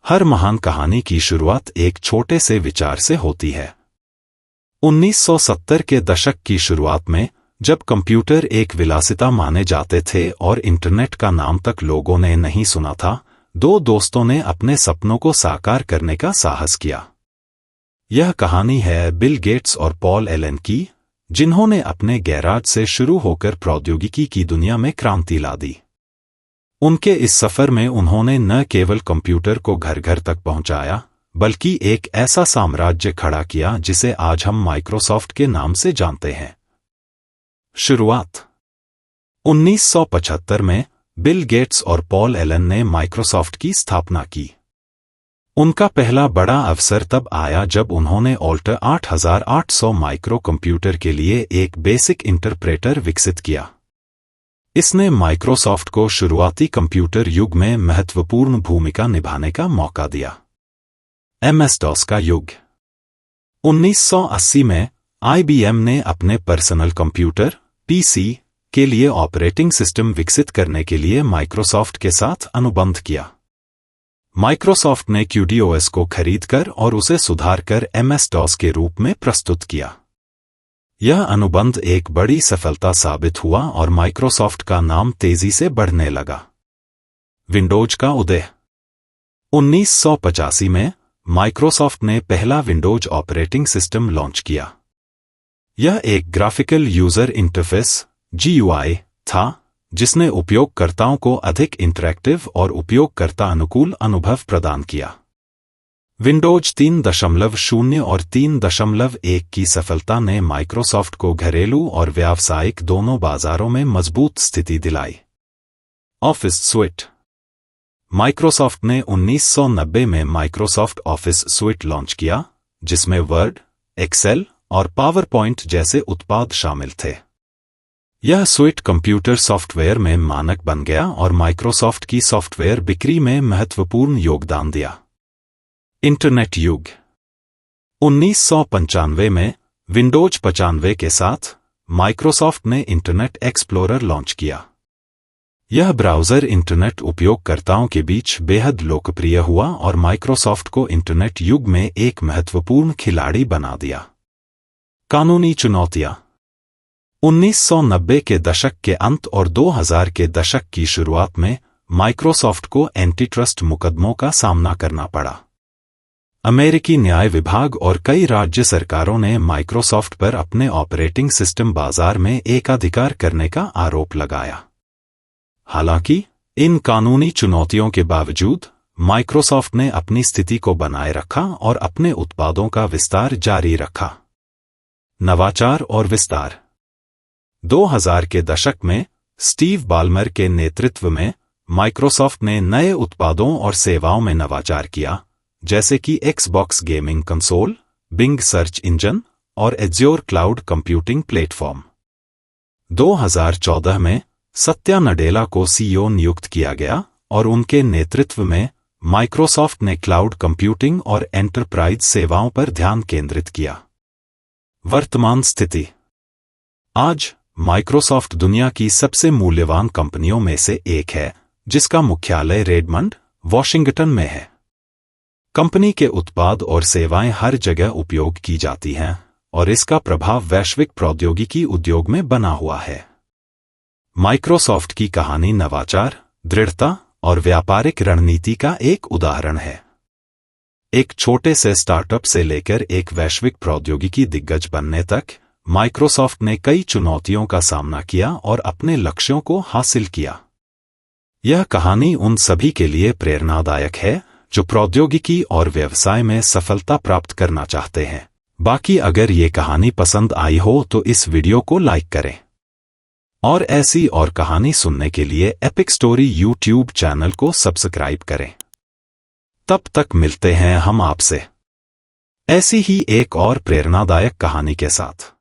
हर महान कहानी की शुरुआत एक छोटे से विचार से होती है। 1970 के दशक की शुरुआत में जब कंप्यूटर एक विलासिता माने जाते थे और इंटरनेट का नाम तक लोगों ने नहीं सुना था, दो दोस्तों ने अपने सपनों को साकार करने का साहस किया। यह कहानी है बिल गेट्स और पॉल एलन की, जिन्होंने अपने गैराज से शुरू होकर प्रौद्योगिकी की दुनिया में क्रांति ला दी। उनके इस सफर में उन्होंने न केवल कंप्यूटर को घर घर तक पहुंचाया, बल्कि एक ऐसा साम्राज्य खड़ा किया जिसे आज हम माइक्रोसॉफ्ट के नाम से जानते हैं। शुरुआत 1975 में बिल गेट्स और पॉल एलन ने माइक्रोसॉफ्ट की स्थापना की। उनका पहला बड़ा अवसर तब आया जब उन्होंने ऑल्टर 8800 माइक्रो कंप्यूटर के लिए एक बेसिक इंटरप्रेटर विकसित किया। इसने माइक्रोसॉफ्ट को शुरुआती कंप्यूटर युग में महत्वपूर्ण भूमिका निभाने का मौका दिया। MS-DOS का युग 1980 में IBM ने अपने पर्सनल कंप्यूटर PC के लिए ऑपरेटिंग सिस्टम विकसित करने के लिए माइक्रोसॉफ्ट के साथ अनुबंध किया। माइक्रोसॉफ्ट ने QDOS को खरीदकर और उसे सुधारकर MS-DOS के रूप में प्रस्तुत किया। यह अनुबंध एक बड़ी सफलता साबित हुआ और माइक्रोसॉफ्ट का नाम तेजी से बढ़ने लगा। विंडोज का उदय 1985 में माइक्रोसॉफ्ट ने पहला विंडोज ऑपरेटिंग सिस्टम लॉन्च किया। यह एक ग्राफिकल यूजर इंटरफेस GUI था, जिसने उपयोगकर्ताओं को अधिक इंटरैक्टिव और उपयोगकर्ता अनुकूल अनुभव प्रदान किया। विंडोज 3.0 और 3.1 की सफलता ने माइक्रोसॉफ्ट को घरेलू और व्यावसायिक दोनों बाजारों में मजबूत स्थिति दिलाई। ऑफिस स्यूट माइक्रोसॉफ्ट ने 1990 में माइक्रोसॉफ्ट ऑफिस स्यूट लॉन्च किया, जिसमें वर्ड, एक्सेल और पावर पॉइंट जैसे उत्पाद शामिल थे। यह स्यूट कंप्यूटर सॉफ्टवेयर में मानक बन गया और माइक्रोसॉफ्ट की सॉफ्टवेयर बिक्री में महत्वपूर्ण योगदान दिया। इंटरनेट युग 1995 में विंडोज 95 के साथ माइक्रोसॉफ्ट ने इंटरनेट एक्सप्लोरर लॉन्च किया। यह ब्राउज़र इंटरनेट उपयोगकर्ताओं के बीच बेहद लोकप्रिय हुआ और माइक्रोसॉफ्ट को इंटरनेट युग में एक महत्वपूर्ण खिलाड़ी बना दिया। कानूनी चुनौतियां 1990 के दशक के अंत और 2000 के दशक की शुरुआत में माइक्रोसॉफ्ट को एंटीट्रस्ट मुकदमों का सामना करना पड़ा। अमेरिकी न्याय विभाग और कई राज्य सरकारों ने माइक्रोसॉफ्ट पर अपने ऑपरेटिंग सिस्टम बाजार में एकाधिकार करने का आरोप लगाया। हालांकि इन कानूनी चुनौतियों के बावजूद माइक्रोसॉफ्ट ने अपनी स्थिति को बनाए रखा और अपने उत्पादों का विस्तार जारी रखा। नवाचार और विस्तार 2000 के दशक में स्टीव बाल्मर के नेतृत्व में माइक्रोसॉफ्ट ने नए उत्पादों और सेवाओं में नवाचार किया, जैसे कि Xbox gaming console, Bing search engine और Azure क्लाउड कंप्यूटिंग प्लेटफॉर्म। 2014 में सत्या नडेला को CEO नियुक्त किया गया और उनके नेतृत्व में माइक्रोसॉफ्ट ने क्लाउड कंप्यूटिंग और एंटरप्राइज सेवाओं पर ध्यान केंद्रित किया। वर्तमान स्थिति आज माइक्रोसॉफ्ट दुनिया की सबसे मूल्यवान कंपनियों में से एक है, जिसका मुख्यालय रेडमंड, वॉशिंगटन में है। कंपनी के उत्पाद और सेवाएं हर जगह उपयोग की जाती हैं और इसका प्रभाव वैश्विक प्रौद्योगिकी उद्योग में बना हुआ है। माइक्रोसॉफ्ट की कहानी नवाचार, दृढ़ता और व्यापारिक रणनीति का एक उदाहरण है। एक छोटे से स्टार्टअप से लेकर एक वैश्विक प्रौद्योगिकी दिग्गज बनने तक माइक्रोसॉफ्ट ने कई चुनौतियों का सामना किया और अपने लक्ष्यों को हासिल किया। यह कहानी उन सभी के लिए प्रेरणादायक है जो प्रौद्योगिकी और व्यवसाय में सफलता प्राप्त करना चाहते हैं। बाकी अगर ये कहानी पसंद आई हो तो इस वीडियो को लाइक करें और ऐसी और कहानी सुनने के लिए एपिक स्टोरी YouTube चैनल को सब्सक्राइब करें। तब तक मिलते हैं हम आपसे ऐसी ही एक और प्रेरणादायक कहानी के साथ।